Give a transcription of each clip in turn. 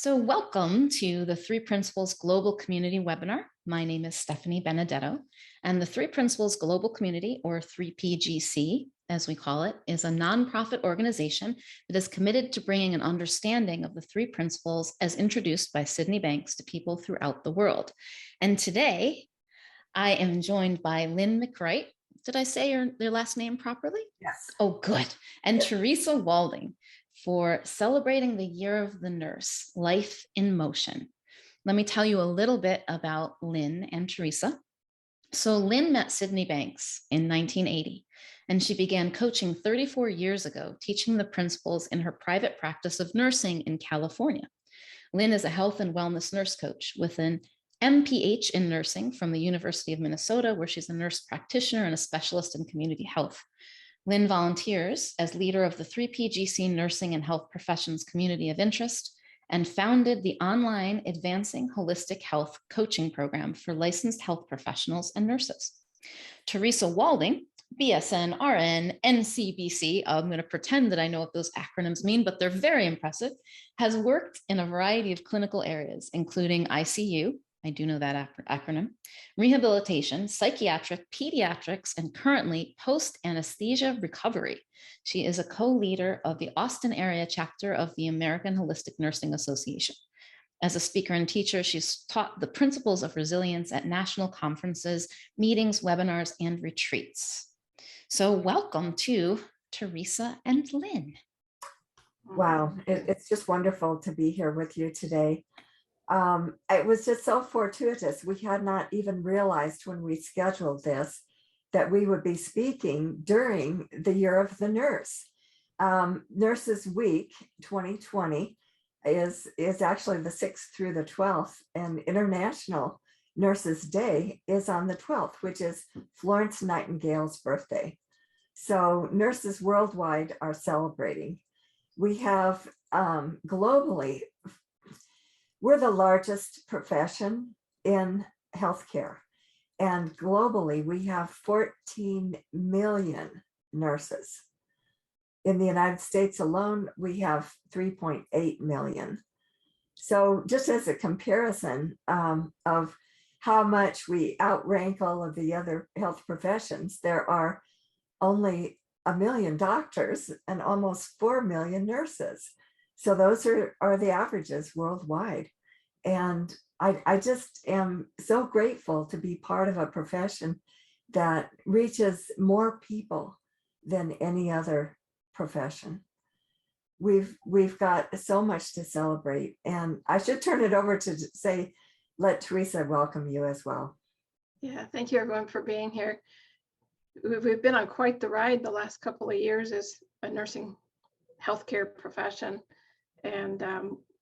So welcome to the Three Principles Global Community webinar. My name is Stephanie Benedetto, and the Three Principles Global Community, or 3PGC, as we call it, is a nonprofit organization that is committed to bringing an understanding of the three principles as introduced by Sydney Banks to people throughout the world. And today, I am joined by Lyn McCright. Did I say your last name properly? Yes. Oh, good. And Teresa Walding, for celebrating the Year of the Nurse, Life in Motion. Let me tell you a little bit about Lyn and Teresa. So Lyn met Sydney Banks in 1980, and she began coaching 34 years ago, teaching the principles in her private practice of nursing in California. Lyn is a health and wellness nurse coach with an MPH in nursing from the University of Minnesota, where she's a nurse practitioner and a specialist in community health. Lyn volunteers as leader of the 3PGC Nursing and Health Professions Community of Interest and founded the online Advancing Holistic Health Coaching Program for licensed health professionals and nurses. Teresa Walding, BSN, RN, NCBC, I'm going to pretend that I know what those acronyms mean, but they're very impressive, has worked in a variety of clinical areas, including ICU, I do know that acronym, rehabilitation, psychiatric, pediatrics, and currently post-anesthesia recovery. She is a co-leader of the Austin area chapter of the American Holistic Nursing Association. As a speaker and teacher, she's taught the principles of resilience at national conferences, meetings, webinars, and retreats. So welcome to Teresa and Lyn. Wow, it's just wonderful to be here with you today. It was just so fortuitous. We had not even realized when we scheduled this that we would be speaking during the Year of the Nurse. Nurses Week 2020 is actually the 6th through the 12th, and International Nurses Day is on the 12th, which is Florence Nightingale's birthday. So nurses worldwide are celebrating. We have globally, we're the largest profession in healthcare, and globally we have 14 million nurses. In the United States alone, we have 3.8 million. So just as a comparison of how much we outrank all of the other health professions, there are only 1 million doctors and almost 4 million nurses. So those are the averages worldwide. And I just am so grateful to be part of a profession that reaches more people than any other profession. We've got so much to celebrate. And I should turn it over to say, let Teresa welcome you as well. Yeah, thank you everyone for being here. We've been on quite the ride the last couple of years as a nursing healthcare profession. And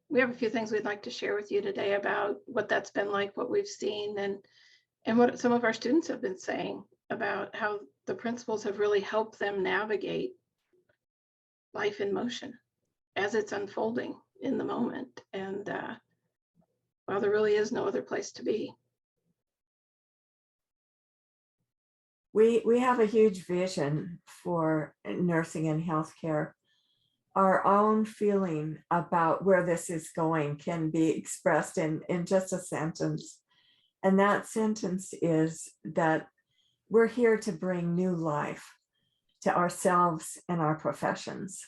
we have a few things we'd like to share with you today about what that's been like, what we've seen, and what some of our students have been saying about how the principles have really helped them navigate life in motion as it's unfolding in the moment. And well, there really is no other place to be. We have a huge vision for nursing and healthcare. Our own feeling about where this is going can be expressed in just a sentence. And that sentence is that we're here to bring new life to ourselves and our professions.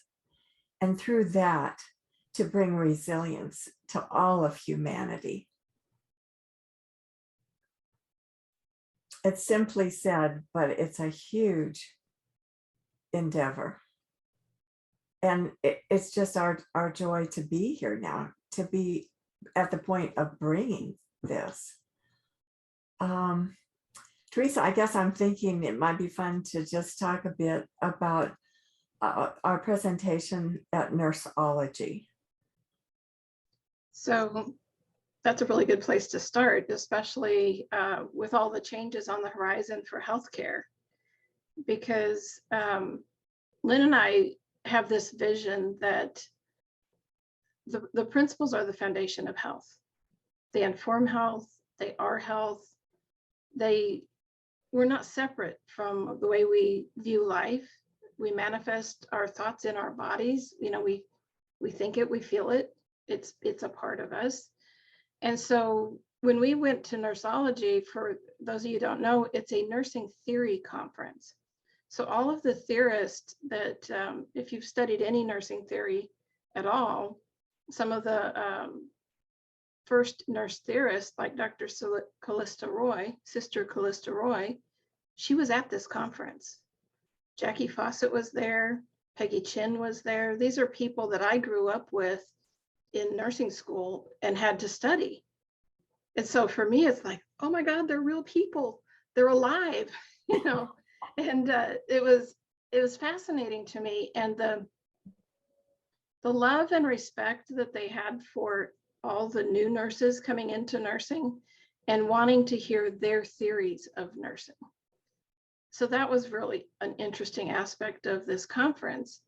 And through that, to bring resilience to all of humanity. It's simply said, but it's a huge endeavor. And it's just our joy to be here now, to be at the point of bringing this. Teresa, I guess I'm thinking it might be fun to just talk a bit about our presentation at Nurseology. So that's a really good place to start, especially with all the changes on the horizon for healthcare, because Lyn and I have this vision that the principles are the foundation of health. They inform health, they are health, we're not separate from the way we view life. We manifest our thoughts in our bodies. You know, we think it, we feel it. It's a part of us. And so when we went to Nurseology, for those of you who don't know, it's a nursing theory conference. So all of the theorists that, if you've studied any nursing theory at all, some of the first nurse theorists, like Dr. Callista Roy, Sister Callista Roy, she was at this conference. Jackie Fawcett was there. Peggy Chin was there. These are people that I grew up with in nursing school and had to study. And so for me, it's like, oh my God, they're real people. They're alive, you know. And it was fascinating to me. And the love and respect that they had for all the new nurses coming into nursing and wanting to hear their theories of nursing. So that was really an interesting aspect of this conference.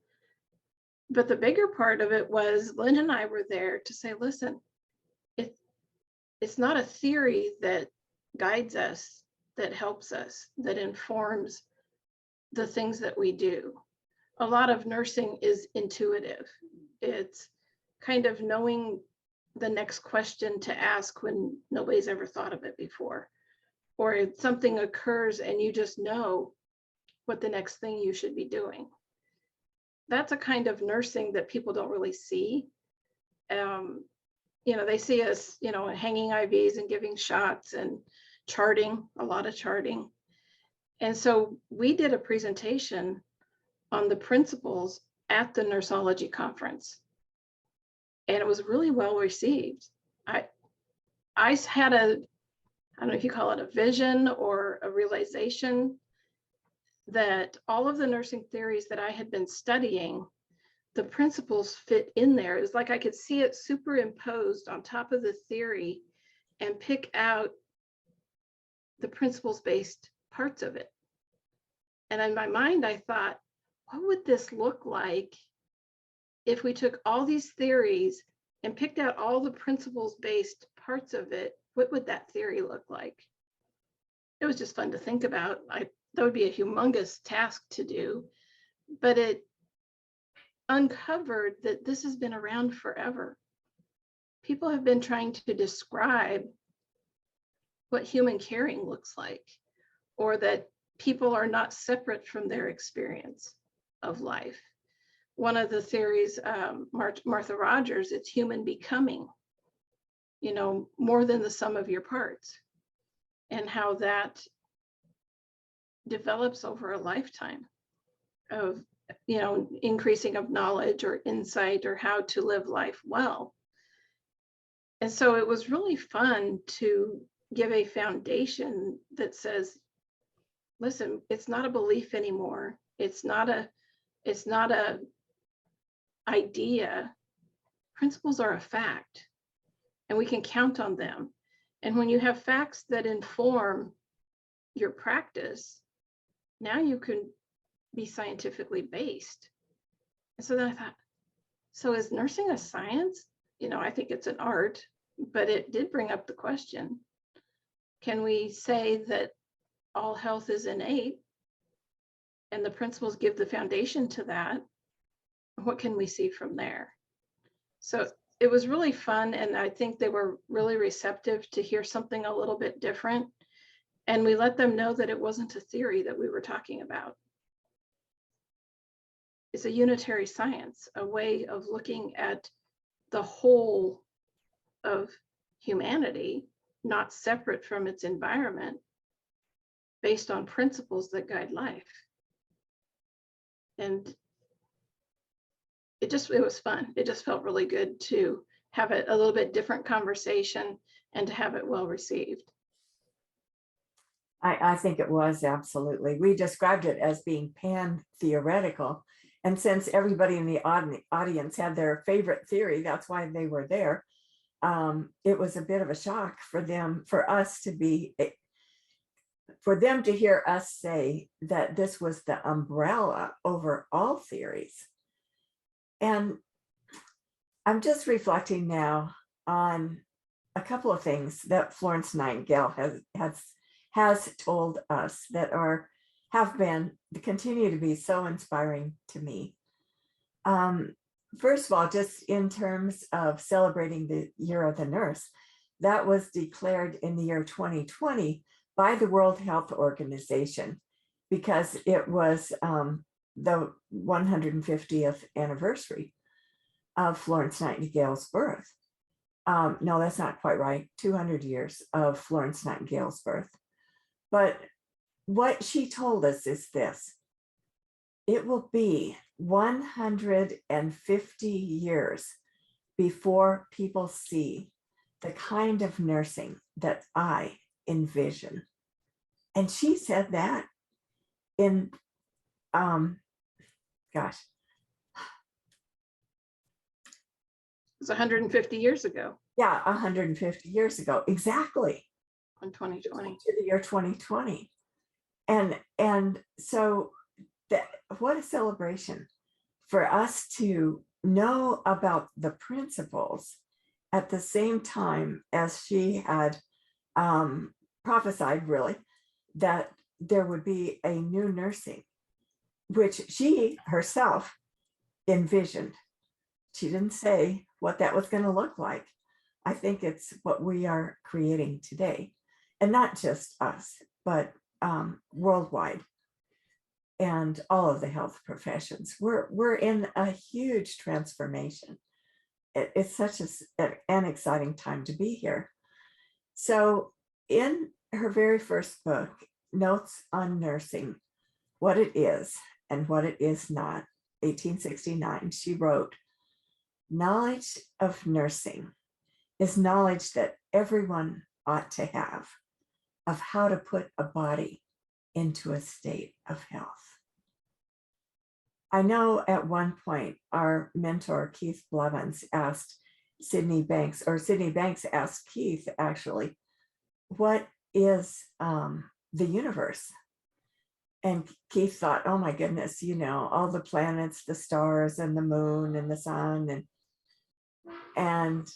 But the bigger part of it was Lyn and I were there to say, listen, it's not a theory that guides us, that helps us, that informs the things that we do. A lot of nursing is intuitive. It's kind of knowing the next question to ask when nobody's ever thought of it before. Or if something occurs and you just know what the next thing you should be doing. That's a kind of nursing that people don't really see. You know, they see us, you know, hanging IVs and giving shots and charting, a lot of charting. And so we did a presentation on the principles at the Nurseology conference. And it was really well received. I had I don't know if you call it a vision or a realization that all of the nursing theories that I had been studying, the principles fit in there. It's like I could see it superimposed on top of the theory and pick out the principles-based parts of it. And in my mind, I thought, what would this look like if we took all these theories and picked out all the principles-based parts of it? What would that theory look like? It was just fun to think about. That would be a humongous task to do, but it uncovered that this has been around forever. People have been trying to describe what human caring looks like, or that people are not separate from their experience of life. One of the theories, Martha Rogers, it's human becoming, you know, more than the sum of your parts, and how that develops over a lifetime of, you know, increasing of knowledge or insight or how to live life well. And so it was really fun to give a foundation that says, listen, it's not a belief anymore. It's not a idea. Principles are a fact, and we can count on them. And when you have facts that inform your practice, now you can be scientifically based. And so then I thought, so is nursing a science? You know, I think it's an art, but it did bring up the question, can we say that all health is innate and the principles give the foundation to that? What can we see from there? So it was really fun, and I think they were really receptive to hear something a little bit different. And we let them know that it wasn't a theory that we were talking about. It's a unitary science, a way of looking at the whole of humanity, not separate from its environment, based on principles that guide life. And it was fun. It just felt really good to have a little bit different conversation and to have it well received. I think it was, absolutely. We described it as being pan-theoretical. And since everybody in the audience had their favorite theory, that's why they were there. It was a bit of a shock for them, for them to hear us say that this was the umbrella over all theories. And I'm just reflecting now on a couple of things that Florence Nightingale has told us that continue to be so inspiring to me. first of all, just in terms of celebrating the Year of the Nurse, that was declared in the year 2020 by the World Health Organization because it was the 150th anniversary of Florence Nightingale's birth. No, that's not quite right. 200 years of Florence Nightingale's birth. But what she told us is this: it will be 150 years before people see the kind of nursing that I envision. And she said that in, gosh. It was 150 years ago. Yeah, 150 years ago, exactly. In 2020. To the year 2020. And so that, what a celebration for us to know about the principles at the same time as she had prophesied, really, that there would be a new nursing, which she herself envisioned. She didn't say what that was going to look like. I think it's what we are creating today, and not just us, but worldwide, and all of the health professions. We're in a huge transformation. It's such an exciting time to be here. So in her very first book, Notes on Nursing, What It Is and What It Is Not, 1869, she wrote, "Knowledge of nursing is knowledge that everyone ought to have of how to put a body into a state of health." I know at one point our mentor, Keith Blevins, asked Sydney Banks, or Sydney Banks asked Keith, actually, what is the universe? And Keith thought, oh my goodness, you know, all the planets, the stars and the moon and the sun. And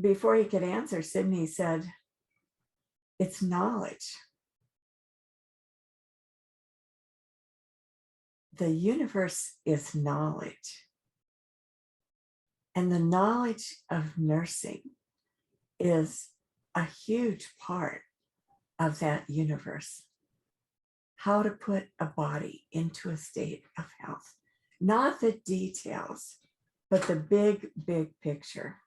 before he could answer, Sydney said, it's knowledge. The universe is knowledge. And the knowledge of nursing is a huge part of that universe. How to put a body into a state of health. Not the details, but the big, big picture.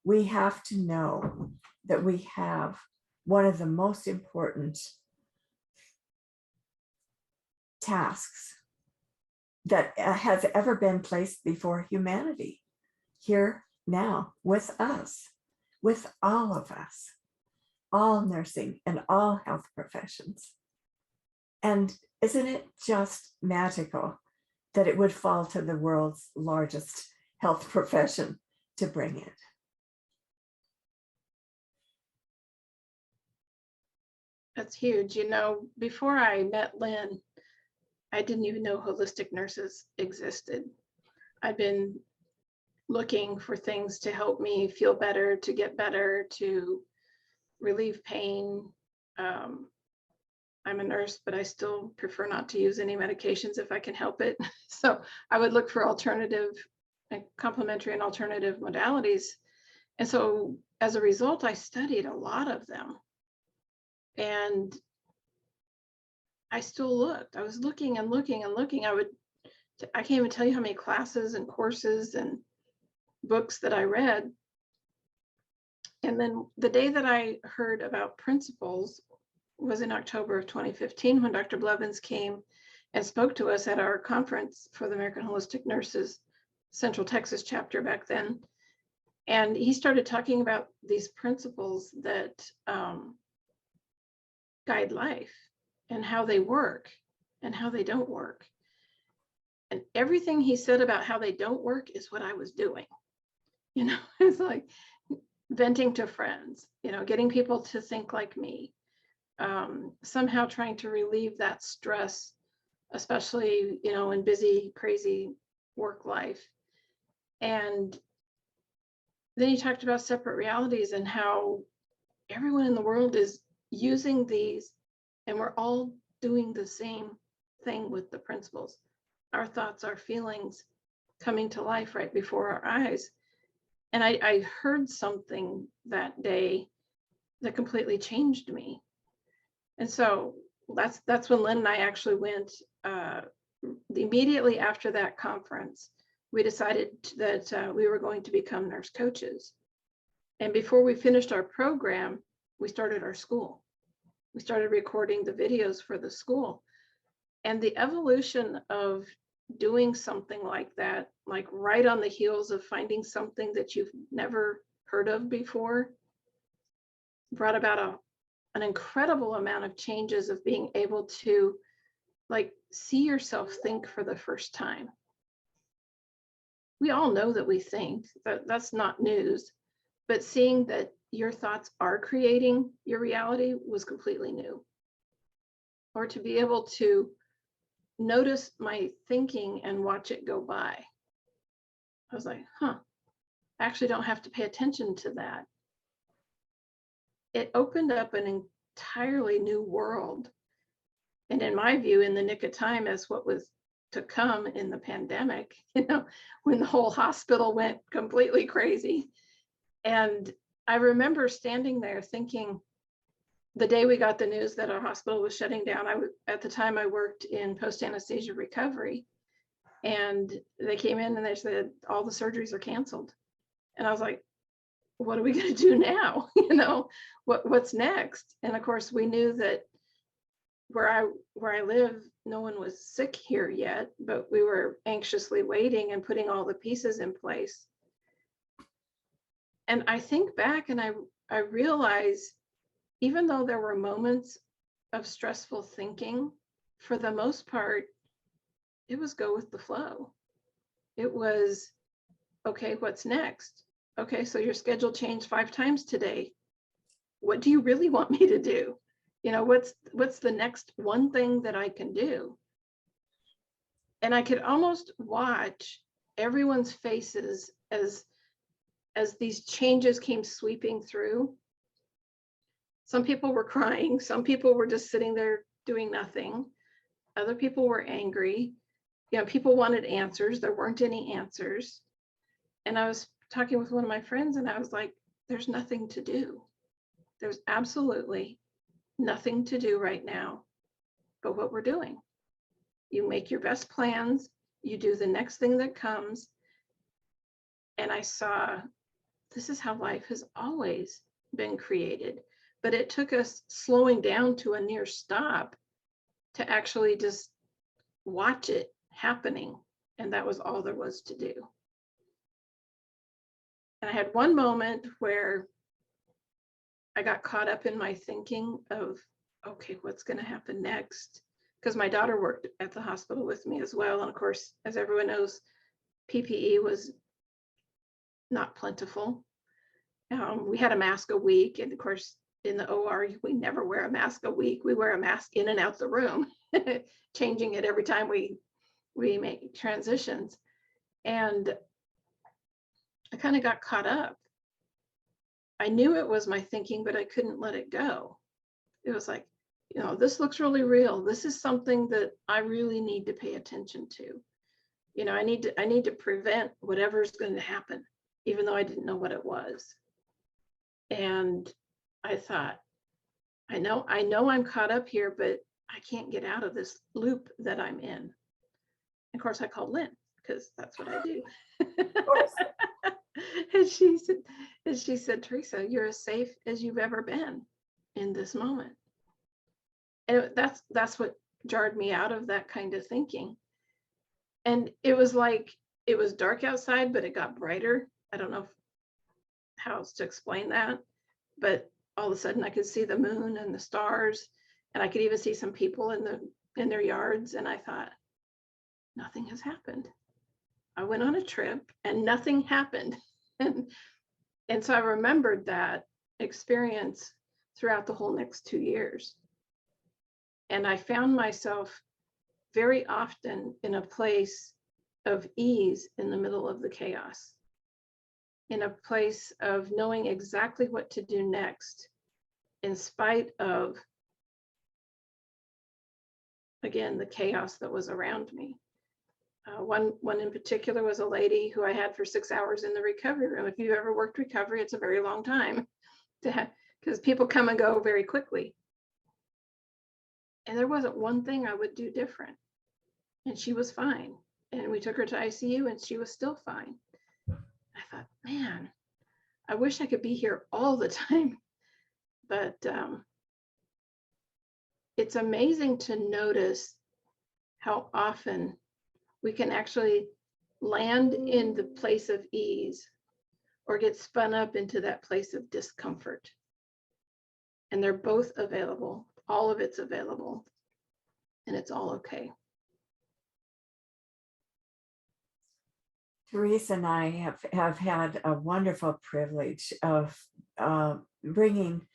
We have to know that we have one of the most important tasks that has ever been placed before humanity, here now with us, with all of us, all nursing and all health professions. And isn't it just magical that it would fall to the world's largest health profession to bring it? That's huge. You know, before I met Lyn, I didn't even know holistic nurses existed. I've been looking for things to help me feel better, to get better, to relieve pain. I'm a nurse, but I still prefer not to use any medications if I can help it. So I would look for alternative and complementary and alternative modalities. And so as a result, I studied a lot of them. And I still looked. I was looking and looking and looking. I can't even tell you how many classes and courses and books that I read. And then the day that I heard about principles was in October of 2015, when Dr. Blevins came and spoke to us at our conference for the American Holistic Nurses Central Texas chapter back then. And he started talking about these principles that guide life and how they work and how they don't work. And everything he said about how they don't work is what I was doing. You know, it's like venting to friends, you know, getting people to think like me, somehow trying to relieve that stress, especially, you know, in busy, crazy work life. And then he talked about separate realities and how everyone in the world is using these, and we're all doing the same thing with the principles. Our thoughts, our feelings coming to life right before our eyes. And I heard something that day that completely changed me. And so that's when Lyn and I actually went immediately after that conference. We decided that we were going to become nurse coaches. And before we finished our program, we started our school. We started recording the videos for the school. And the evolution of doing something like that, like right on the heels of finding something that you've never heard of before, brought about an incredible amount of changes of being able to like see yourself think for the first time. We all know that we think, that's not news, but seeing that your thoughts are creating your reality was completely new. Or to be able to notice my thinking and watch it go by. I was like, I actually don't have to pay attention to that. It opened up an entirely new world. And in my view, in the nick of time, as what was to come in the pandemic, when the whole hospital went completely crazy. And I remember standing there thinking, the day we got the news that our hospital was shutting down, at the time I worked in post-anesthesia recovery, and they came in and they said, all the surgeries are canceled. And I was like, what are we going to do now? What's next? And of course, we knew that where I live, no one was sick here yet, but we were anxiously waiting and putting all the pieces in place. And I think back and I realize, even though there were moments of stressful thinking, for the most part, it was go with the flow. It was, okay, what's next? Okay, so your schedule changed 5 times today. What do you really want me to do? What's the next one thing that I can do? And I could almost watch everyone's faces as these changes came sweeping through. Some people were crying. Some people were just sitting there doing nothing. Other people were angry. People wanted answers. There weren't any answers. And I was talking with one of my friends and I was like, there's nothing to do. There's absolutely nothing to do right now but what we're doing. You make your best plans. You do the next thing that comes. And I saw, this is how life has always been created. But it took us slowing down to a near stop to actually just watch it happening. And that was all there was to do. And I had one moment where I got caught up in my thinking of, okay, what's going to happen next? Because my daughter worked at the hospital with me as well. And of course, as everyone knows, PPE was not plentiful. We had a mask a week. And of course, in the OR, we never wear a mask a week. We wear a mask in and out the room, changing it every time we make transitions. And I kind of got caught up. I knew it was my thinking, but I couldn't let it go. It was like, this looks really real. This is something that I really need to pay attention to. I need to prevent whatever's going to happen, even though I didn't know what it was. And I thought, I know I'm caught up here, but I can't get out of this loop that I'm in. Of course, I called Lyn because that's what I do. Of course. And she said, Teresa, you're as safe as you've ever been in this moment. And that's what jarred me out of that kind of thinking. And it was like, it was dark outside, but it got brighter. I don't know how else to explain that, but all of a sudden I could see the moon and the stars, and I could even see some people in their yards. And I thought, nothing has happened. I went on a trip and nothing happened. And so I remembered that experience throughout the whole next 2 years. And I found myself very often in a place of ease in the middle of the chaos, in a place of knowing exactly what to do next, in spite of, again, the chaos that was around me. One in particular was a lady who I had for 6 hours in the recovery room. If you've ever worked recovery, it's a very long time because people come and go very quickly. And there wasn't one thing I would do different. And she was fine. And we took her to ICU and she was still fine. I thought, man, I wish I could be here all the time. But it's amazing to notice how often we can actually land in the place of ease or get spun up into that place of discomfort. And they're both available. All of it's available. And it's all okay. Teresa and I have had a wonderful privilege of bringing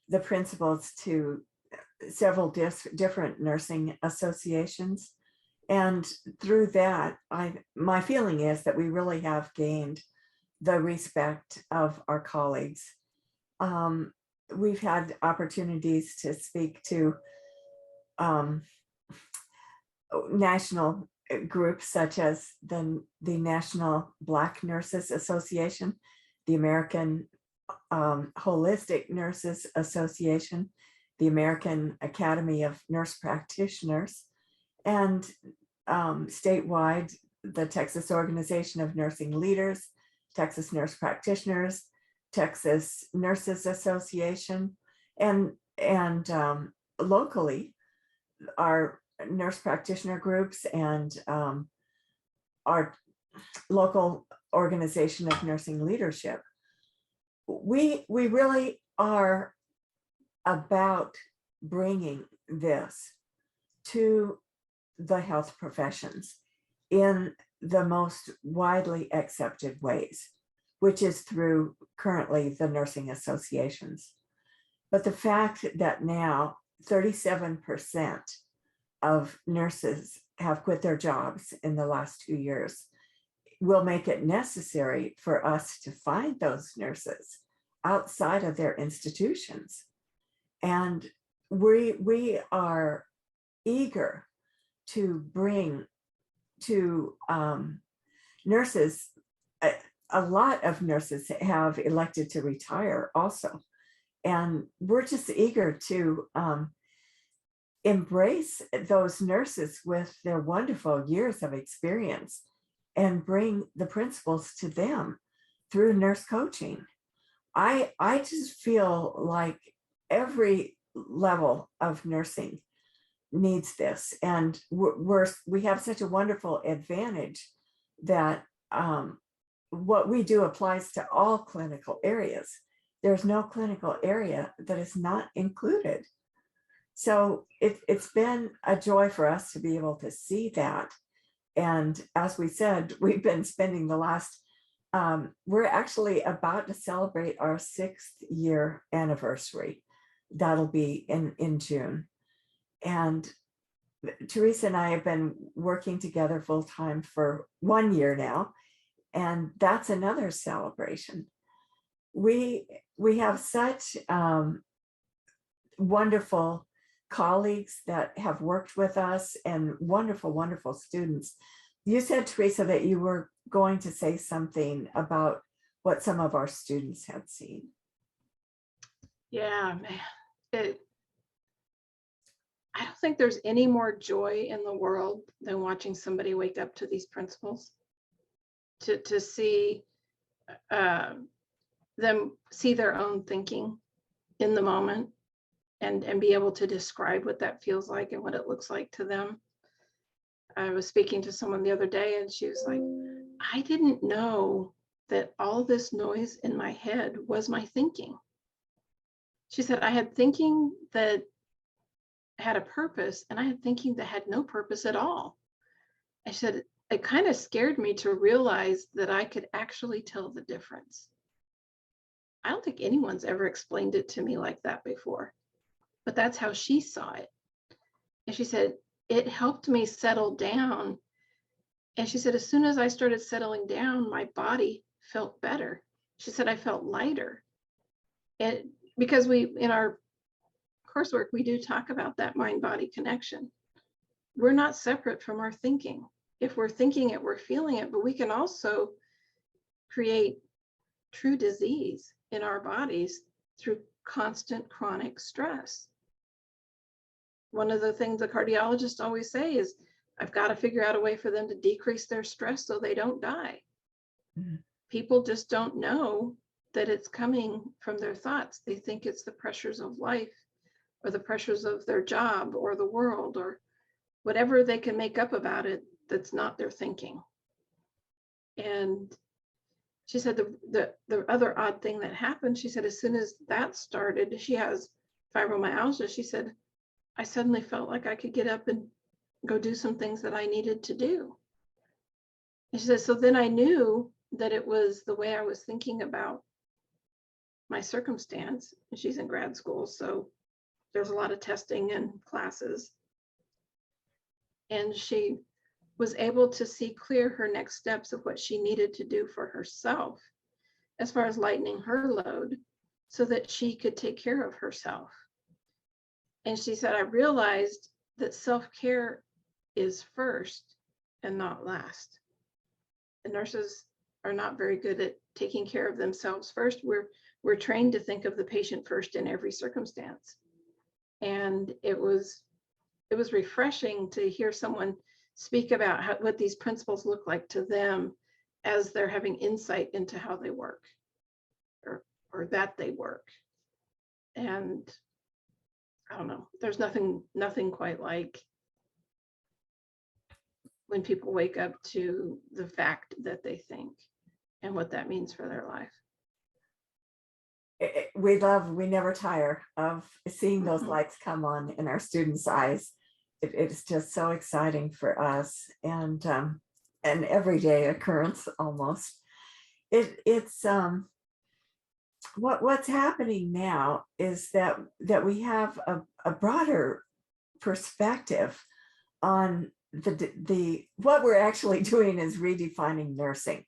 the principals to several different nursing associations. And through that, my feeling is that we really have gained the respect of our colleagues. We've had opportunities to speak to national groups such as the National Black Nurses Association, the American Holistic Nurses Association, the American Academy of Nurse Practitioners, and statewide, the Texas Organization of Nursing Leaders, Texas Nurse Practitioners, Texas Nurses Association, and locally, our nurse practitioner groups and our local organization of nursing leadership. We really are about bringing this to the health professions in the most widely accepted ways, which is through currently the nursing associations. But the fact that now 37% of nurses have quit their jobs in the last 2 years will make it necessary for us to find those nurses outside of their institutions. And we are eager to bring to nurses, a lot of nurses have elected to retire also. And we're just eager to embrace those nurses with their wonderful years of experience and bring the principles to them through nurse coaching. I just feel like every level of nursing needs this, and we have such a wonderful advantage that what we do applies to all clinical areas. There's no clinical area that is not included. So it's been a joy for us to be able to see that. And as we said, we've been spending the last, we're actually about to celebrate our 6th year anniversary. That'll be in June. And Teresa and I have been working together full time for 1 year now. And that's another celebration. We have such wonderful colleagues that have worked with us and wonderful, wonderful students. You said, Teresa, that you were going to say something about what some of our students had seen. Yeah, man. I don't think there's any more joy in the world than watching somebody wake up to these principles, to see them see their own thinking in the moment and be able to describe what that feels like and what it looks like to them. I was speaking to someone the other day and she was like, I didn't know that all this noise in my head was my thinking. She said, I had thinking that had a purpose and I had thinking that had no purpose at all. I said, it kind of scared me to realize that I could actually tell the difference. I don't think anyone's ever explained it to me like that before, but that's how she saw it. And she said, it helped me settle down. And she said, as soon as I started settling down, my body felt better. She said, I felt lighter. And because in our coursework, we do talk about that mind-body connection. We're not separate from our thinking. if we're thinking it, we're feeling it, but we can also create true disease in our bodies through constant chronic stress. One of the things the cardiologists always say is, I've got to figure out a way for them to decrease their stress so they don't die. Mhm. People just don't know that it's coming from their thoughts. They think it's the pressures of life or the pressures of their job or the world or whatever they can make up about it that's not their thinking. And she said the other odd thing that happened, she said, as soon as that started, she has fibromyalgia. She said, I suddenly felt like I could get up and go do some things that I needed to do. And she said, so then I knew that it was the way I was thinking about my circumstance. And she's in grad school, so there's a lot of testing and classes. And she was able to see clear her next steps of what she needed to do for herself as far as lightening her load so that she could take care of herself. And she said, I realized that self-care is first and not last. The nurses are not very good at taking care of themselves first. We're trained to think of the patient first in every circumstance. And it was refreshing to hear someone speak about what these principles look like to them as they're having insight into how they work or that they work. And I don't know, there's nothing quite like when people wake up to the fact that they think and what that means for their life. We never tire of seeing those Mhm. lights come on in our students' eyes. It's just so exciting for us, and an everyday occurrence almost. It's what's happening now is that we have a broader perspective on the what we're actually doing is redefining nursing.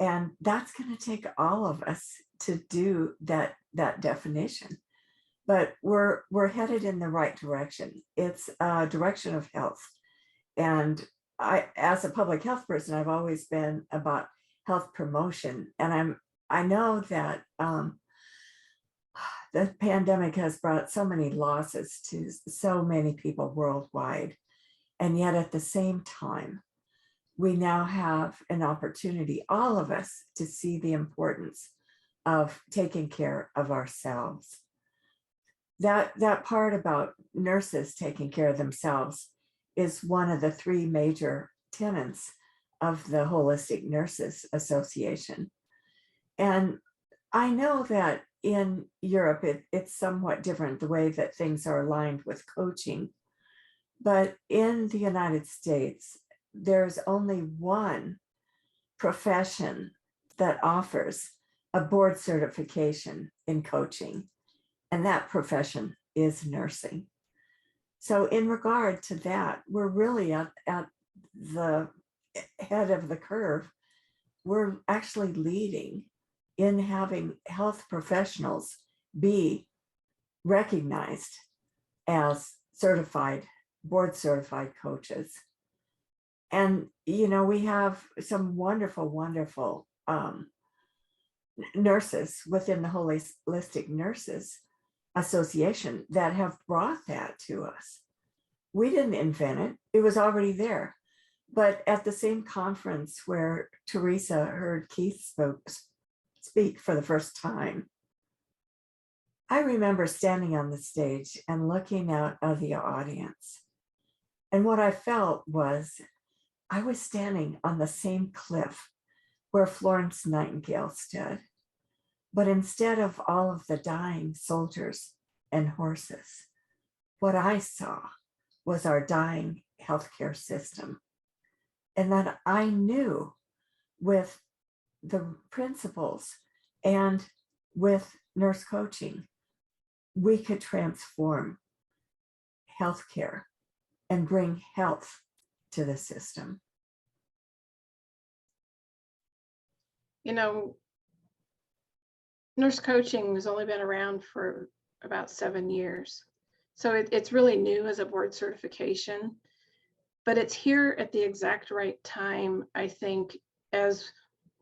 And that's going to take all of us to do that definition. But we're headed in the right direction. It's a direction of health. And I, as a public health person, I've always been about health promotion. And I know that the pandemic has brought so many losses to so many people worldwide. And yet at the same time, we now have an opportunity, all of us, to see the importance of taking care of ourselves. That part about nurses taking care of themselves is one of the three major tenets of the Holistic Nurses Association. And I know that in Europe, it's somewhat different, the way that things are aligned with coaching. But in the United States, there's only one profession that offers a board certification in coaching, and that profession is nursing. So in regard to that, we're really at the head of the curve. We're actually leading in having health professionals be recognized as board certified coaches. And, you know, we have some wonderful nurses within the Holistic Nurses Association that have brought that to us. We didn't invent it. It was already there. But at the same conference where Teresa heard Keith speak for the first time, I remember standing on the stage and looking out of the audience. And what I felt was I was standing on the same cliff where Florence Nightingale stood. But instead of all of the dying soldiers and horses, what I saw was our dying healthcare system. And that I knew with the principles and with nurse coaching, we could transform healthcare and bring health to the system. You know, nurse coaching has only been around for about 7 years. So it's really new as a board certification. But it's here at the exact right time. I think, as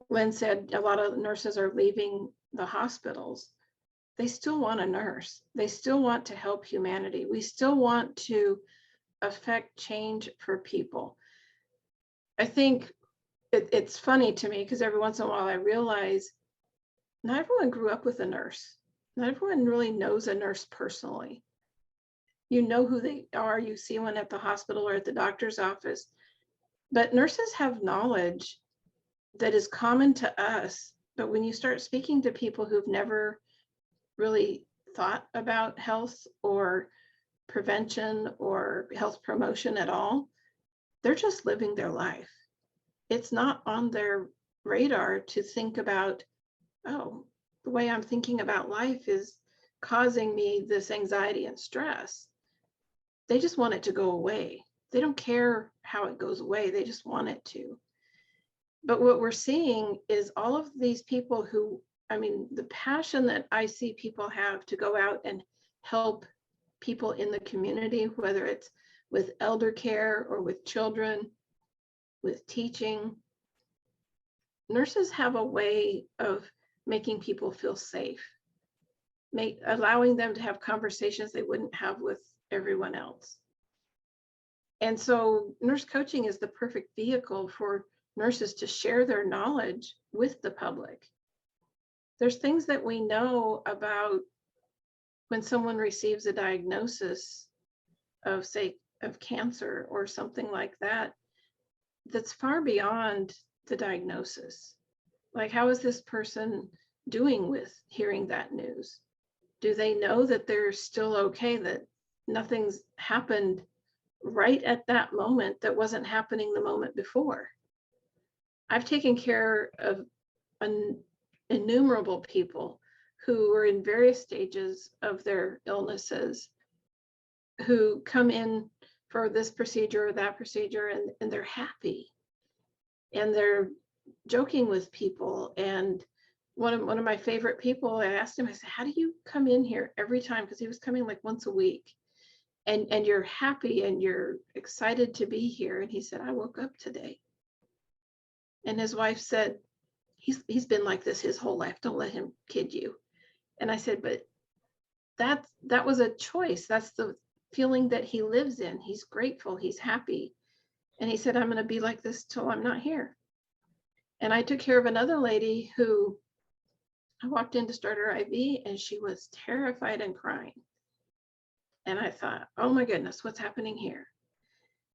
Lyn said, a lot of nurses are leaving the hospitals. They still want a nurse. They still want to help humanity. We still want to affect change for people. I think it's funny to me because every once in a while I realize not everyone grew up with a nurse. Not everyone really knows a nurse personally. You know who they are. You see one at the hospital or at the doctor's office. But nurses have knowledge that is common to us. But when you start speaking to people who've never really thought about health or prevention or health promotion at all, they're just living their life. It's not on their radar to think about, oh, the way I'm thinking about life is causing me this anxiety and stress. They just want it to go away. They don't care how it goes away. They just want it to. But what we're seeing is all of these people who, I mean, the passion that I see people have to go out and help people in the community, whether it's with elder care or with children, with teaching. Nurses have a way of making people feel safe, allowing them to have conversations they wouldn't have with everyone else. And so nurse coaching is the perfect vehicle for nurses to share their knowledge with the public. There's things that we know about when someone receives a diagnosis of, say, of cancer or something like that, that's far beyond the diagnosis. Like, how is this person doing with hearing that news? Do they know that they're still okay, that nothing's happened right at that moment that wasn't happening the moment before? I've taken care of innumerable people who are in various stages of their illnesses, who come in for this procedure or that procedure, and they're happy and they're joking with people. And one of my favorite people, I asked him, I said, how do you come in here every time? Because he was coming like once a week, and you're happy and you're excited to be here. And he said, I woke up today. And his wife said, he's been like this his whole life. Don't let him kid you. And I said, but that was a choice. That's the feeling that he lives in. He's grateful, he's happy. And he said, I'm going to be like this till I'm not here. And I took care of another lady who, I walked in to start her IV and she was terrified and crying. And I thought, oh my goodness, what's happening here?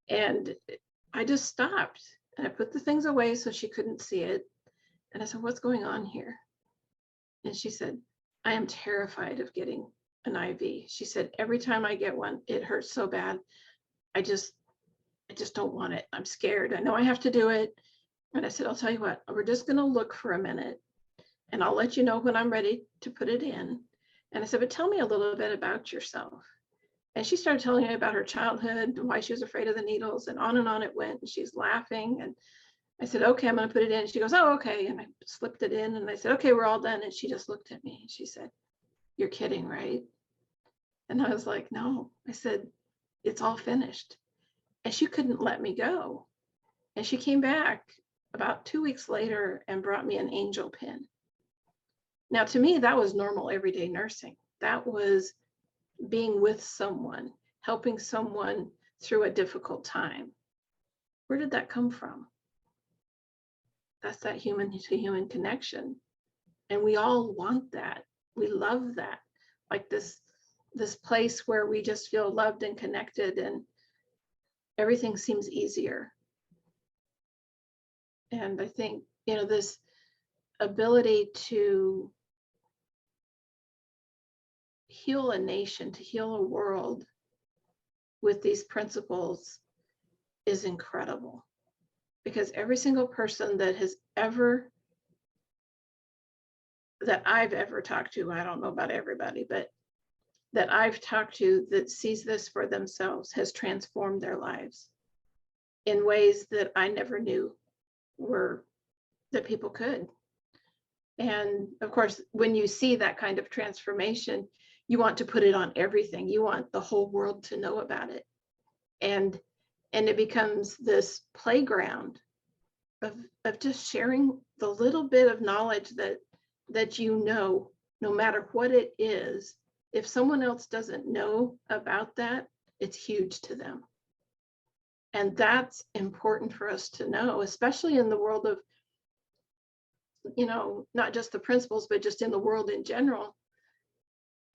And I just stopped and I put the things away so she couldn't see it. And I said, what's going on here? And she said, I am terrified of getting an IV. She said, every time I get one, it hurts so bad. I just don't want it. I'm scared. I know I have to do it. And I said, I'll tell you what, we're just going to look for a minute and I'll let you know when I'm ready to put it in. And I said, but tell me a little bit about yourself. And she started telling me about her childhood, why she was afraid of the needles, and on it went. And she's laughing. And I said, okay, I'm going to put it in. She goes, oh, okay. And I slipped it in and I said, okay, we're all done. And she just looked at me and she said, you're kidding, right? And I was like, no. I said, it's all finished. And she couldn't let me go. And she came back about 2 weeks later and brought me an angel pin. Now, to me, that was normal everyday nursing. That was being with someone, helping someone through a difficult time. Where did that come from? That's that human to human connection. And we all want that. We love that. Like this place where we just feel loved and connected and everything seems easier. And I think, this ability to heal a nation, to heal a world with these principles is incredible. Because every single person that I've ever talked to, I don't know about everybody, but that I've talked to that sees this for themselves has transformed their lives in ways that I never knew that people could. And of course, when you see that kind of transformation, you want to put it on everything. You want the whole world to know about it. And And it becomes this playground of just sharing the little bit of knowledge that no matter what it is, if someone else doesn't know about that, it's huge to them. And that's important for us to know, especially in the world of, not just the principles, but just in the world in general.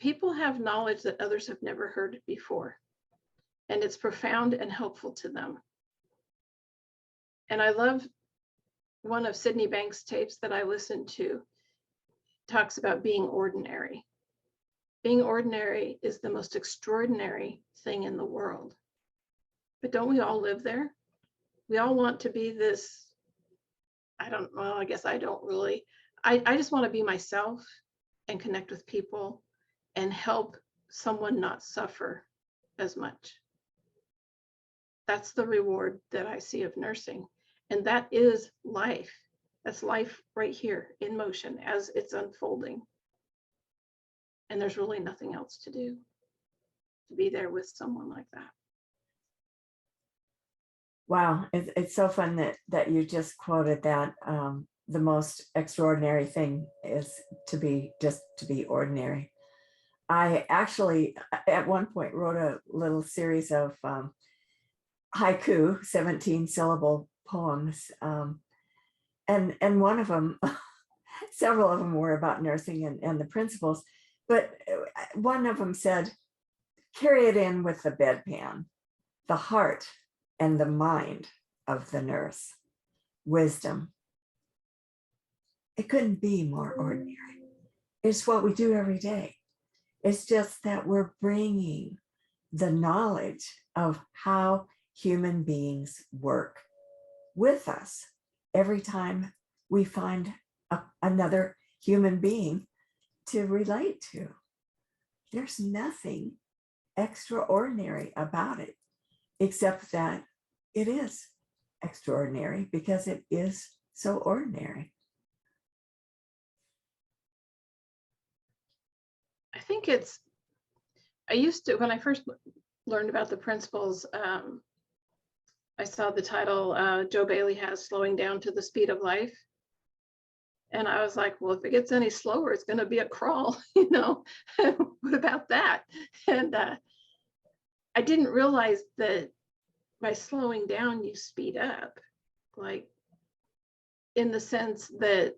People have knowledge that others have never heard before, and it's profound and helpful to them. And I love one of Sydney Banks' tapes that I listened to, talks about being ordinary. Being ordinary is the most extraordinary thing in the world. But don't we all live there? We all want to be this, I guess I don't really. I just want to be myself and connect with people and help someone not suffer as much. That's the reward that I see of nursing. And that is life. That's life right here in motion as it's unfolding. And there's really nothing else to do, to be there with someone like that. Wow, it's so fun that you just quoted that. The most extraordinary thing is to be ordinary. I actually, at one point, wrote a little series of haiku, 17-syllable poems. And one of them, several of them were about nursing and the principles, but one of them said, carry it in with the bedpan, the heart and the mind of the nurse, wisdom. It couldn't be more ordinary. It's what we do every day. It's just that we're bringing the knowledge of how human beings work with us every time we find another human being to relate to. There's nothing extraordinary about it, except that it is extraordinary because it is so ordinary. I think I used to, when I first learned about the principles, I saw the title, Joe Bailey has Slowing Down to the Speed of Life. And I was like, well, if it gets any slower, it's going to be a crawl, what about that? And I didn't realize that by slowing down, you speed up, like in the sense that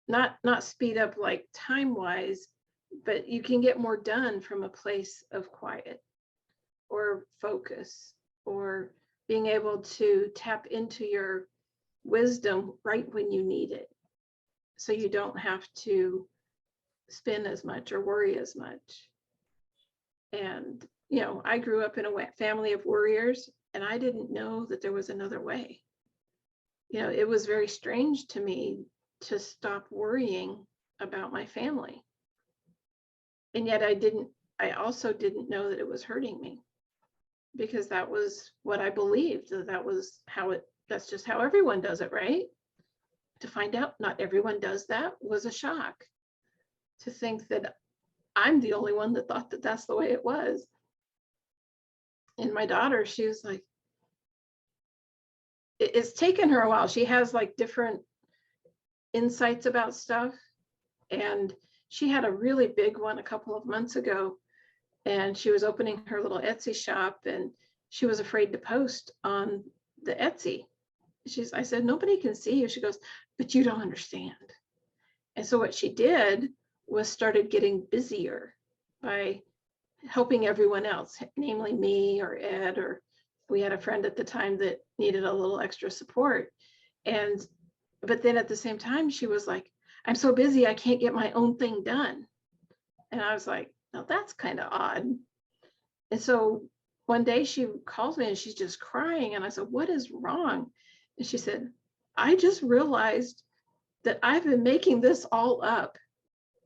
not speed up like time-wise, but you can get more done from a place of quiet or focus or being able to tap into your wisdom right when you need it. So you don't have to spin as much or worry as much. And, I grew up in a family of worriers, and I didn't know that there was another way. It was very strange to me to stop worrying about my family. And yet I also didn't know that it was hurting me, because that was what I believed, that's just how everyone does it, right? To find out not everyone does that was a shock. To think that I'm the only one that thought that that's the way it was. And my daughter, she was like, it's taken her a while. She has like different insights about stuff. And she had a really big one a couple of months ago. And she was opening her little Etsy shop, and she was afraid to post on the Etsy. I said, nobody can see you. She goes, but you don't understand. And so what she did was started getting busier by helping everyone else, namely me or Ed, or we had a friend at the time that needed a little extra support. But then at the same time, she was like, I'm so busy, I can't get my own thing done. And I was like, now that's kind of odd. And so one day she calls me and she's just crying. And I said, what is wrong? And she said, I just realized that I've been making this all up.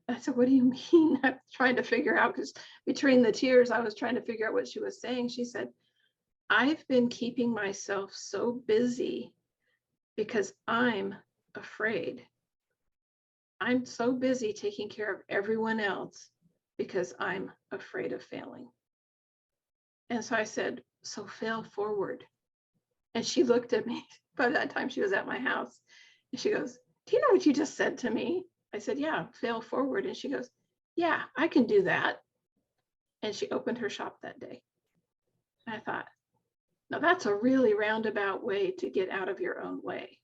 I said, what do you mean? I'm trying to figure out, because between the tears, I was trying to figure out what she was saying. She said, I've been keeping myself so busy because I'm afraid. I'm so busy taking care of everyone else because I'm afraid of failing. And so I said, so fail forward. And she looked at me. By that time she was at my house, and she goes, do you know what you just said to me? I said, yeah, fail forward. And she goes, yeah, I can do that. And she opened her shop that day. And I thought, now that's a really roundabout way to get out of your own way.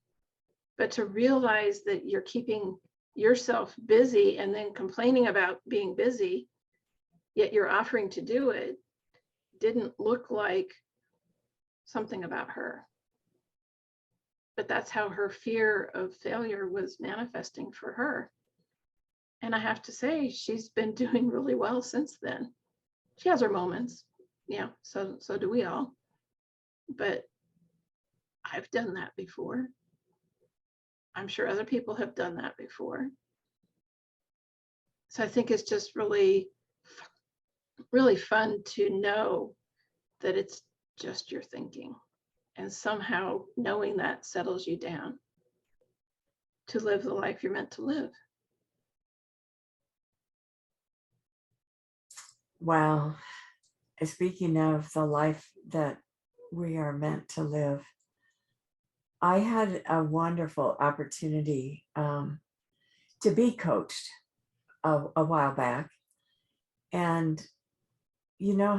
But to realize that you're keeping yourself busy and then complaining about being busy, yet you're offering to do it, didn't look like something about her. But that's how her fear of failure was manifesting for her. And I have to say, she's been doing really well since then. She has her moments. Yeah, so do we all. But I've done that before. I'm sure other people have done that before. So I think it's just really, really fun to know that it's just your thinking. And somehow knowing that settles you down to live the life you're meant to live. Wow. Speaking of the life that we are meant to live, I had a wonderful opportunity to be coached a while back. And you know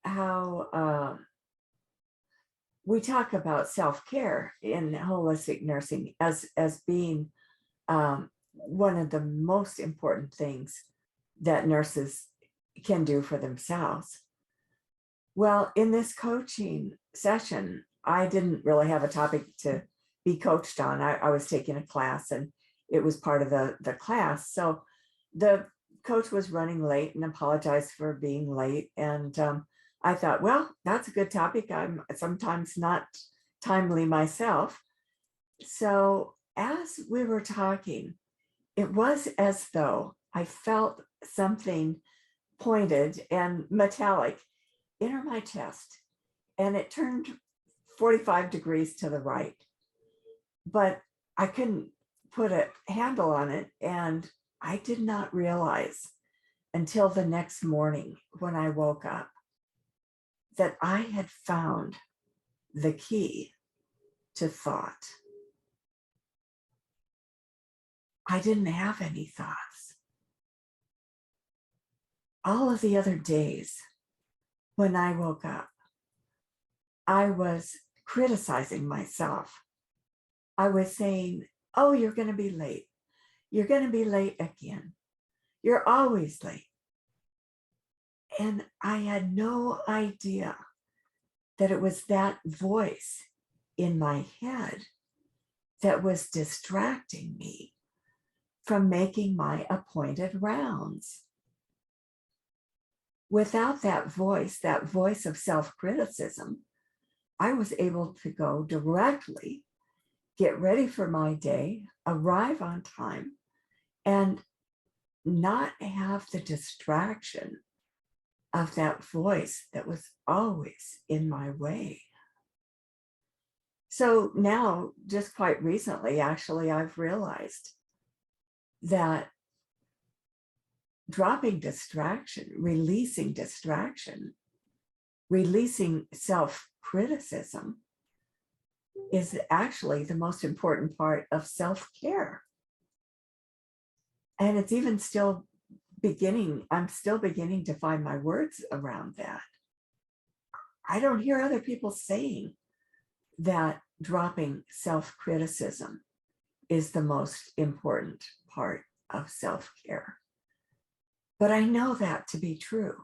how we talk about self-care in holistic nursing as being one of the most important things that nurses can do for themselves. Well, in this coaching session, I didn't really have a topic to be coached on. I was taking a class and it was part of the class. So the coach was running late and apologized for being late. And I thought, well, that's a good topic. I'm sometimes not timely myself. So as we were talking, it was as though I felt something pointed and metallic enter my chest, and it turned 45 degrees to the right, but I couldn't put a handle on it. And I did not realize until the next morning when I woke up that I had found the key to thought. I didn't have any thoughts. All of the other days when I woke up, I was criticizing myself. I was saying, oh, you're going to be late. You're going to be late again. You're always late. And I had no idea that it was that voice in my head that was distracting me from making my appointed rounds. Without that voice of self-criticism, I was able to go directly, get ready for my day, arrive on time, and not have the distraction of that voice that was always in my way. So now, just quite recently, actually, I've realized that dropping distraction, releasing self-criticism is actually the most important part of self-care. And it's even still beginning, I'm still beginning to find my words around that. I don't hear other people saying that dropping self-criticism is the most important part of self-care. But I know that to be true.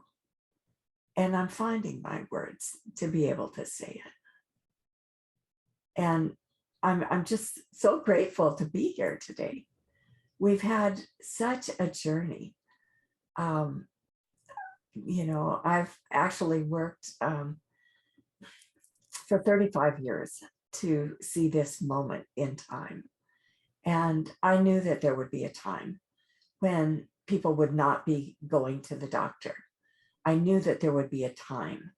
And I'm finding my words to be able to say it. And I'm just so grateful to be here today. We've had such a journey. I've actually worked for 35 years to see this moment in time. And I knew that there would be a time when people would not be going to the doctor. I knew that there would be a time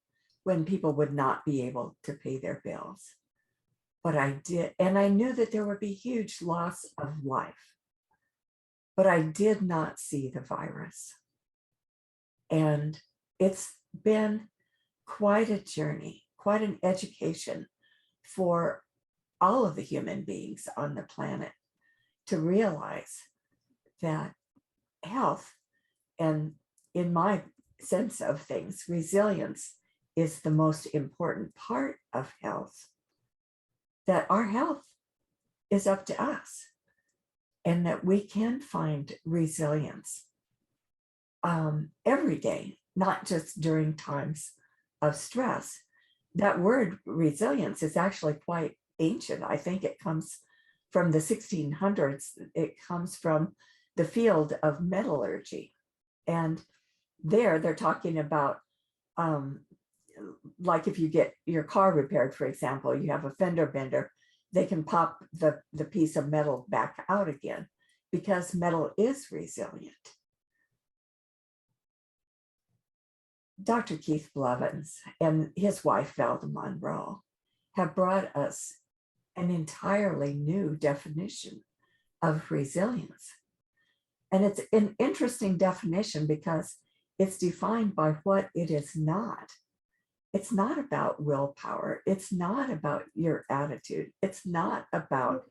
when people would not be able to pay their bills. But I did, and I knew that there would be huge loss of life. But I did not see the virus. And it's been quite a journey quite an education for all of the human beings on the planet to realize that health, and in my sense of things, resilience is the most important part of health, that our health is up to us, and that we can find resilience every day, not just during times of stress. That word resilience is actually quite ancient. I think it comes from the 1600s. It comes from the field of metallurgy. And they're talking about, like if you get your car repaired, for example, you have a fender bender, they can pop the piece of metal back out again because metal is resilient. Dr. Keith Blevins and his wife, Velda Monroe, have brought us an entirely new definition of resilience. And it's an interesting definition because it's defined by what it is not. It's not about willpower. It's not about your attitude. It's not about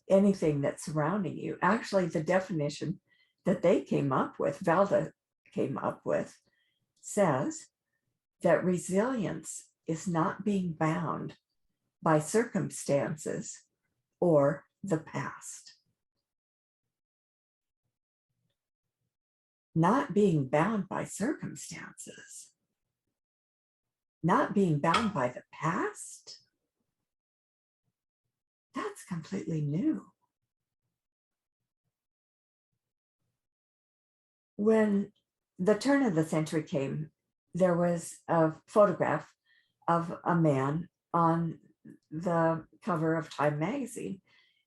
anything that's surrounding you. Actually, the definition that they came up with, Velda came up with, says that resilience is not being bound by circumstances or the past. Not being bound by circumstances, not being bound by the past, that's completely new. When the turn of the century came, there was a photograph of a man on the cover of Time magazine,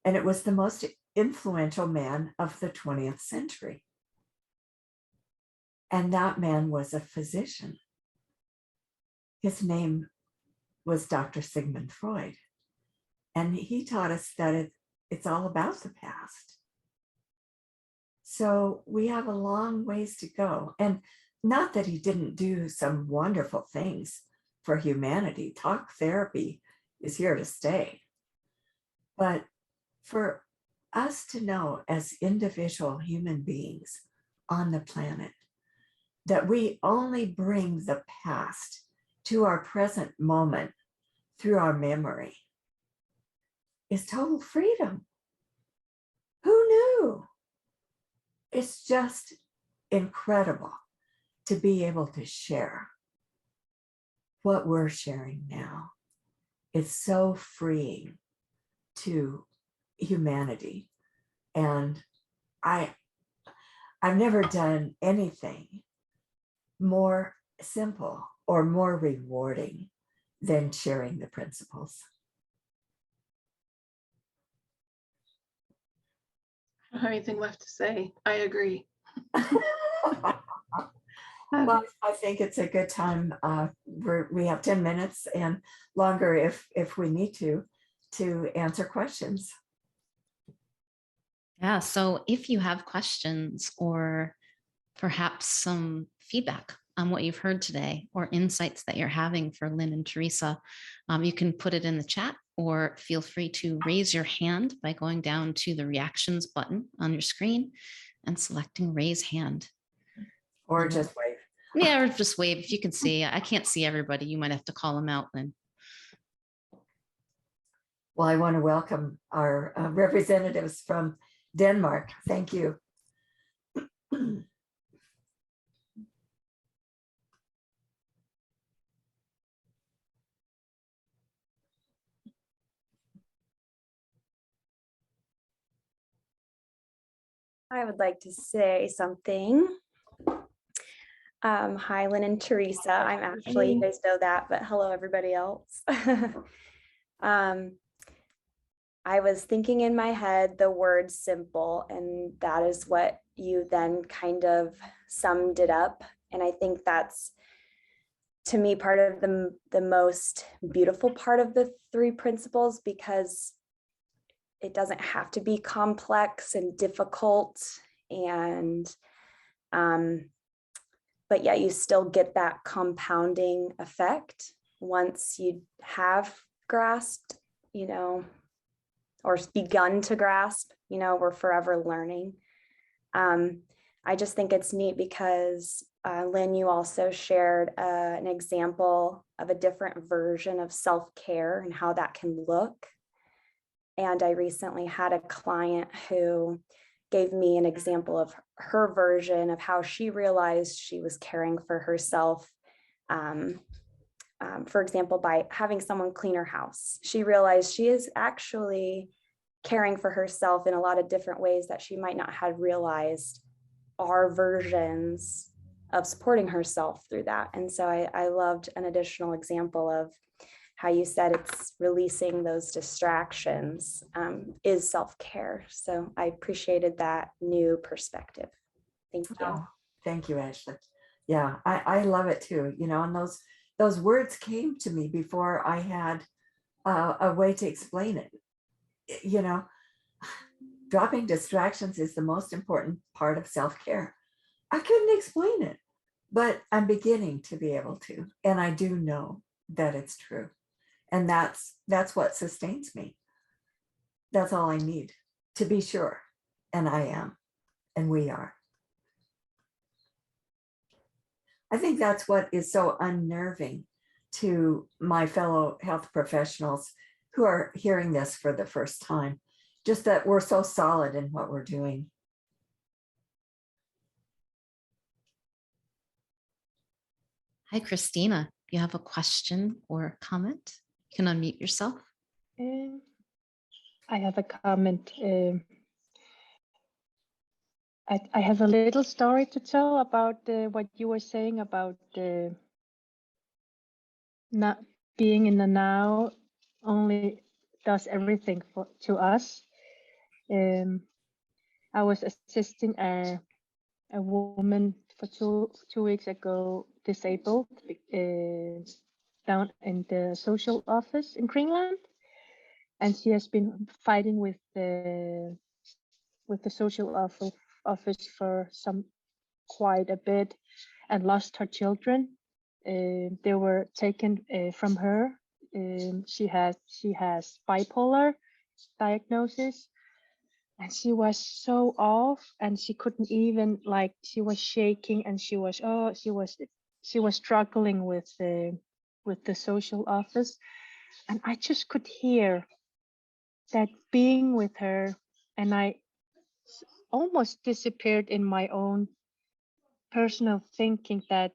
and it was the most influential man of the 20th century. And that man was a physician. His name was Dr. Sigmund Freud. And he taught us that it's all about the past. So we have a long ways to go. And not that he didn't do some wonderful things for humanity. Talk therapy is here to stay. But for us to know as individual human beings on the planet that we only bring the past to our present moment through our memory is total freedom. Who knew? It's just incredible to be able to share what we're sharing now. It's so freeing to humanity. And I've never done anything more simple or more rewarding than sharing the principles. I don't have anything left to say. I agree. Well, I think it's a good time. We have 10 minutes and longer if we need to answer questions. Yeah, so if you have questions or perhaps some feedback on what you've heard today or insights that you're having for Lyn and Teresa, you can put it in the chat or feel free to raise your hand by going down to the reactions button on your screen and selecting raise hand. Or just wave. Yeah, or just wave if you can see. I can't see everybody. You might have to call them out then. Well, I want to welcome our representatives from Denmark. Thank you. I would like to say something. Hi, Lyn and Teresa. I'm actually, you guys know that, but hello, everybody else. I was thinking in my head the word simple, and that is what you then kind of summed it up. And I think that's, to me, part of the most beautiful part of the three principles, because it doesn't have to be complex and difficult, and but yet you still get that compounding effect. once you have grasped, or begun to grasp, we're forever learning. I just think it's neat because Lyn, you also shared an example of a different version of self-care and how that can look. And I recently had a client who gave me an example of her version of how she realized she was caring for herself. For example, by having someone clean her house. She realized she is actually caring for herself in a lot of different ways that she might not have realized are versions of supporting herself through that. And so I loved an additional example of how you said it's releasing those distractions is self-care. So I appreciated that new perspective. Thank you. Oh, thank you, Ashley. Yeah, I love it too. And those words came to me before I had a way to explain it. Dropping distractions is the most important part of self-care. I couldn't explain it, but I'm beginning to be able to, and I do know that it's true. And that's what sustains me. That's all I need to be sure. And I am, and we are. I think that's what is so unnerving to my fellow health professionals who are hearing this for the first time, just that we're so solid in what we're doing. Hi, Christina. You have a question or comment? You can unmute yourself. I have a comment. I have a little story to tell about what you were saying about not being in the now only does everything to us. I was assisting a woman for two weeks ago, disabled, down in the social office in Greenland, and she has been fighting with the social office for quite a bit, and lost her children. They were taken from her. She has bipolar diagnosis, and she was so off, and she couldn't even, she was shaking, and she was struggling with the social office, and I just could hear that being with her, and I almost disappeared in my own personal thinking that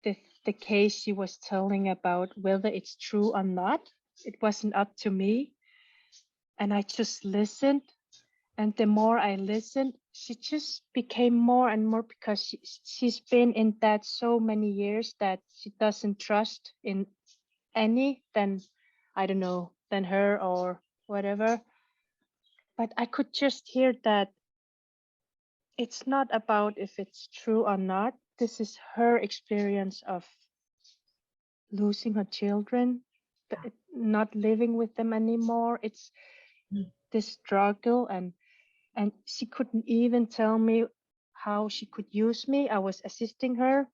the case she was telling about, whether it's true or not, it wasn't up to me. And I just listened. And the more I listened, she just became more and more, because she's been in that so many years that she doesn't trust in any than her or whatever. But I could just hear that it's not about if it's true or not. This is her experience of losing her children, not living with them anymore. It's this struggle, and she couldn't even tell me how she could use me. I was assisting her.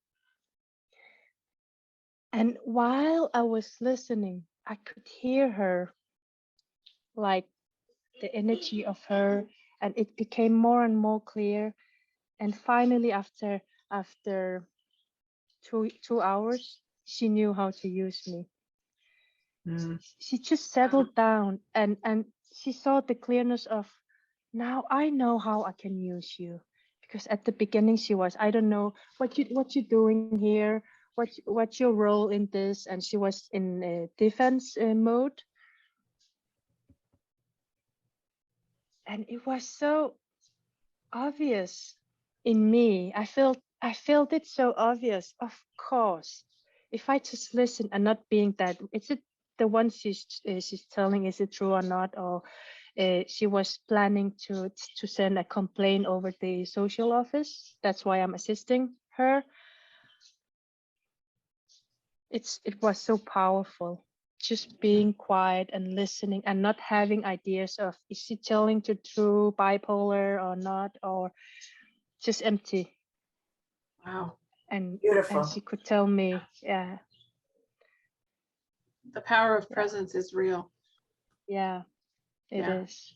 And while I was listening, I could hear her, like the energy of her, and it became more and more clear. And finally, after 2 hours, she knew how to use me. She just settled down, and she saw the clearness of, now I know how I can use you. Because at the beginning she was, I don't know what you're doing here, what's your role in this, and she was in a defense mode. And it was so obvious in me. I felt it so obvious. Of course, if I just listen and not being that, is it the one she's telling, is it true or not? Or she was planning to send a complaint over the social office. That's why I'm assisting her. It was so powerful, just being quiet and listening and not having ideas of, is she telling the truth, bipolar or not, or just empty. Wow. Beautiful. And she could tell me, yeah. The power of presence is real. Yeah, it Yeah. is.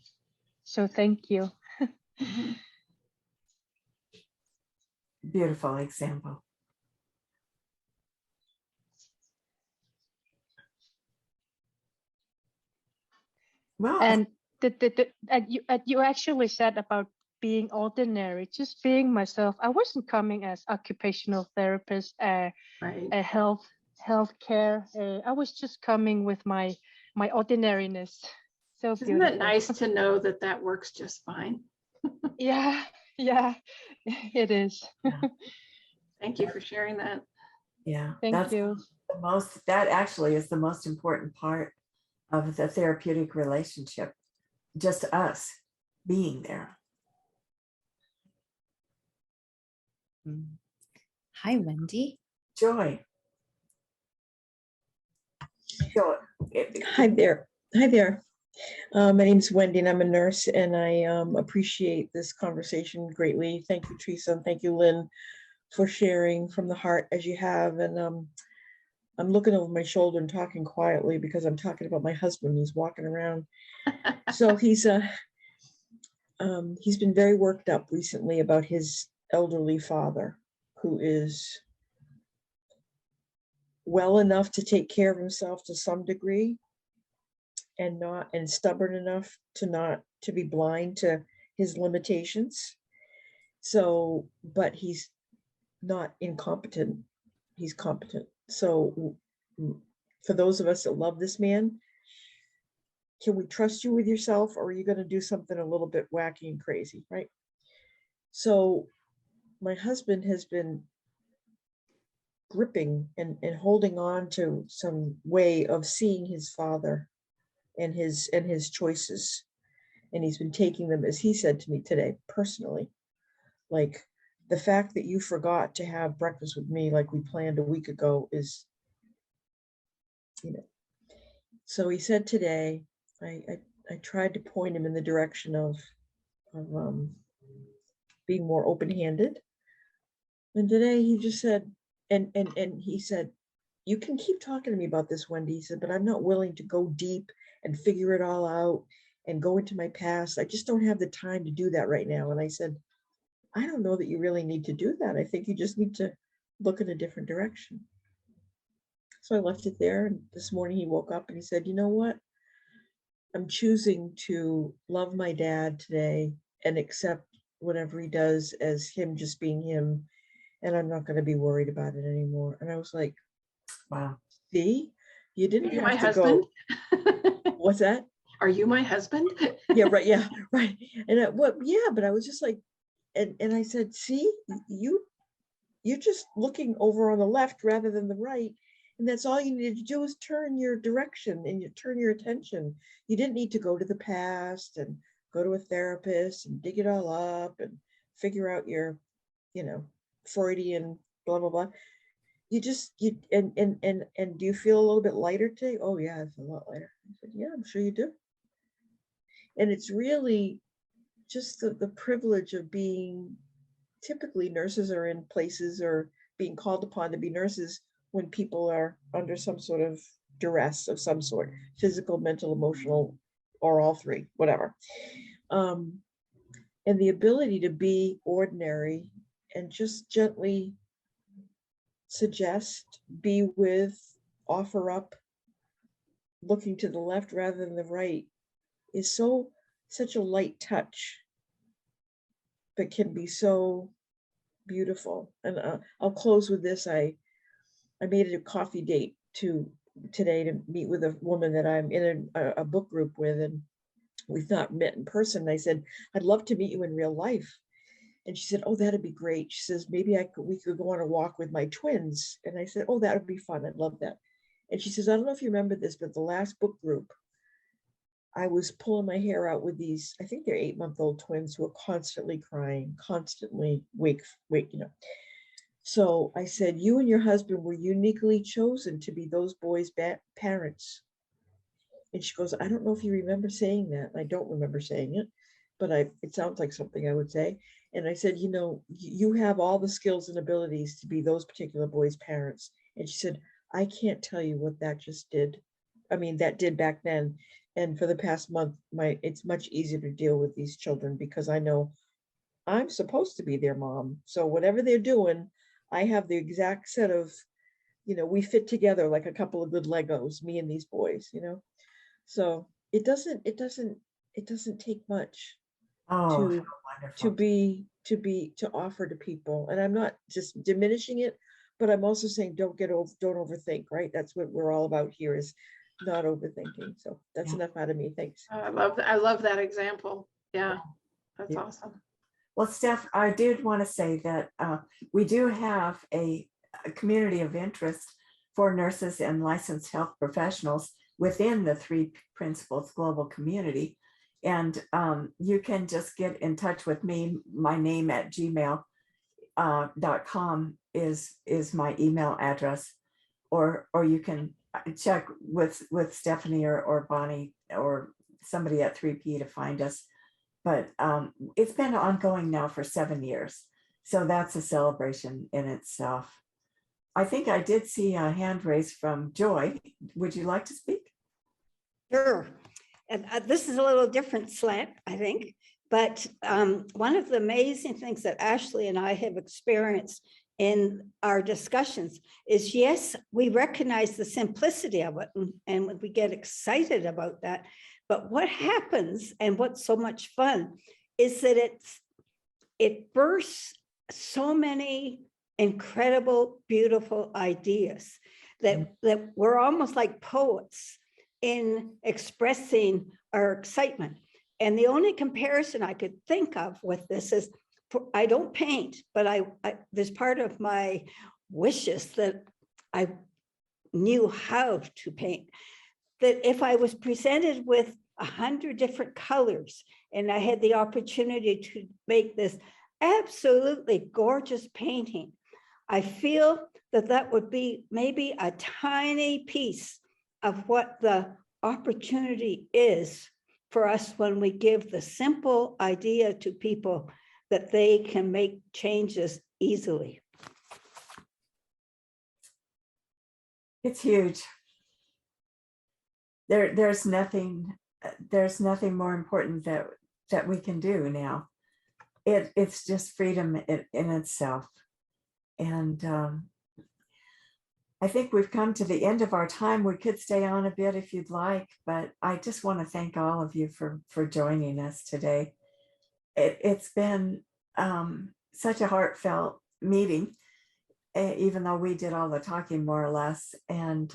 So thank you. Beautiful example. Well, And you actually said about being ordinary, just being myself. I wasn't coming as occupational therapist, Right. a healthcare. I was just coming with my ordinariness. So Isn't beautiful. it nice to know that that works just fine? Yeah, it is. Yeah. Thank you for sharing that. Yeah, Thank you. that actually is the most important part of the therapeutic relationship. Just us being there. Hi, Wendy. Joy. Joy. Hi there. Hi there. My name's Wendy and I'm a nurse, and I appreciate this conversation greatly. Thank you, Teresa, and thank you, Lyn, for sharing from the heart as you have. And I'm looking over my shoulder and talking quietly because I'm talking about my husband who's walking around. So he's been very worked up recently about his elderly father, who is well enough to take care of himself to some degree, and stubborn enough to be blind to his limitations. So, but he's not incompetent, he's competent. So for those of us that love this man, can we trust you with yourself, or are you going to do something a little bit wacky and crazy, right? So my husband has been gripping and holding on to some way of seeing his father and his choices, and he's been taking them, as he said to me today, personally. Like, the fact that you forgot to have breakfast with me like we planned a week ago is, so he said today, I tried to point him in the direction of being more open-handed, and today he just said, and he said, you can keep talking to me about this, Wendy. He said, but I'm not willing to go deep and figure it all out and go into my past. I just don't have the time to do that right now. And I said, I don't know that you really need to do that. I think you just need to look in a different direction. So I left it there. And this morning he woke up and he said, you know what? I'm choosing to love my dad today and accept whatever he does as him just being him. And I'm not going to be worried about it anymore. And I was like, wow, see, you didn't have my to husband? Go. What's that? Are you my husband? Yeah, right. Yeah, right. And but I was just like, and I said, see, you're just looking over on the left rather than the right. And that's all you needed to do is turn your direction and you turn your attention. You didn't need to go to the past and go to a therapist and dig it all up and figure out your, Freudian blah, blah, blah. And do you feel a little bit lighter today? Oh yeah, I feel a lot lighter. I said, yeah, I'm sure you do. And it's really just the privilege of being, typically nurses are in places or being called upon to be nurses when people are under some sort of duress of some sort, physical, mental, emotional, or all three, whatever. And the ability to be ordinary and just gently suggest, be with, offer up, looking to the left rather than the right is such a light touch, but can be so beautiful. And I'll close with this. I made it a coffee date today to meet with a woman that I'm in a book group with, and we've not met in person. I said, I'd love to meet you in real life. And she said, oh, that'd be great. She says, maybe we could go on a walk with my twins. And I said, oh, that would be fun. I'd love that. And she says, I don't know if you remember this, but the last book group, I was pulling my hair out with these, I think they're 8-month-old twins who are constantly crying, constantly wake. So I said, you and your husband were uniquely chosen to be those boys' parents. And she goes, I don't know if you remember saying that. I don't remember saying it, but it sounds like something I would say. And I said, you have all the skills and abilities to be those particular boys' parents. And she said, I can't tell you what that just did I mean, that did back then. And for the past month, it's much easier to deal with these children because I know I'm supposed to be their mom. So whatever they're doing, I have the exact set of, we fit together like a couple of good Legos, me and these boys, So it doesn't take much Oh, to how wonderful. to offer to people. And I'm not just diminishing it, but I'm also saying don't overthink, right? That's what we're all about here, is not overthinking. So that's Yeah. enough out of me. Thanks. I love that example. Yeah, that's Yeah. awesome. Well, Steph, I did want to say that we do have a community of interest for nurses and licensed health professionals within the Three Principles Global Community. And you can just get in touch with me. My name at gmail.com is my email address, or you can check with Stephanie or Bonnie or somebody at 3P to find us. But it's been ongoing now for 7 years. So that's a celebration in itself. I think I did see a hand raised from Joy. Would you like to speak? Sure. And this is a little different slant, I think. But one of the amazing things that Ashley and I have experienced in our discussions is, yes, we recognize the simplicity of it and we get excited about that. But what happens, and what's so much fun, is that it bursts so many incredible, beautiful ideas that we're almost like poets in expressing our excitement. And the only comparison I could think of with this is, I don't paint, but there's part of my wishes that I knew how to paint. That if I was presented with 100 different colors and I had the opportunity to make this absolutely gorgeous painting, I feel that that would be maybe a tiny piece of what the opportunity is for us when we give the simple idea to people that they can make changes easily. It's huge. There's nothing more important that we can do now. It's just freedom in itself. And I think we've come to the end of our time. We could stay on a bit if you'd like, but I just want to thank all of you for joining us today. It's been such a heartfelt meeting, even though we did all the talking more or less. And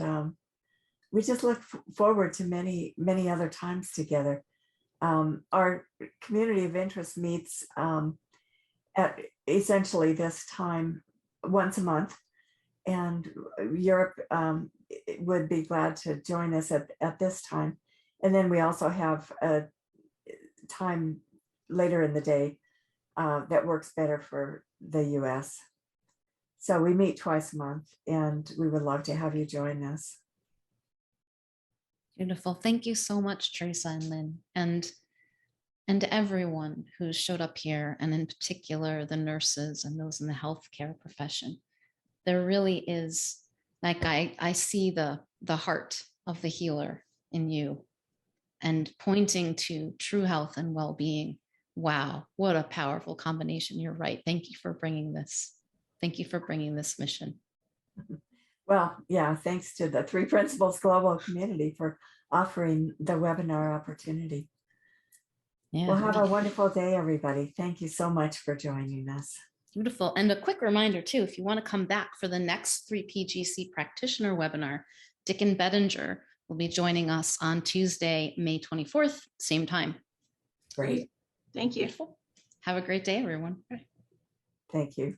we just look forward to many, many other times together. Our community of interest meets at essentially this time once a month. And Europe would be glad to join us at this time. And then we also have a time later in the day that works better for the US. So we meet twice a month, and we would love to have you join us. Beautiful. Thank you so much, Teresa and Lyn, and everyone who showed up here, and in particular, the nurses and those in the healthcare profession. There really is, like, I see the heart of the healer in you, and pointing to true health and well-being. Wow, what a powerful combination. You're right. Thank you for bringing this. Thank you for bringing this mission. Well, yeah, thanks to the Three Principles Global Community for offering the webinar opportunity. Yeah. Well, have a wonderful day, everybody. Thank you so much for joining us. Beautiful. And a quick reminder too, if you want to come back for the next 3PGC practitioner webinar, Dickon Bettinger will be joining us on Tuesday, May 24th, same time. Great. Thank you. Beautiful. Have a great day, everyone. Thank you.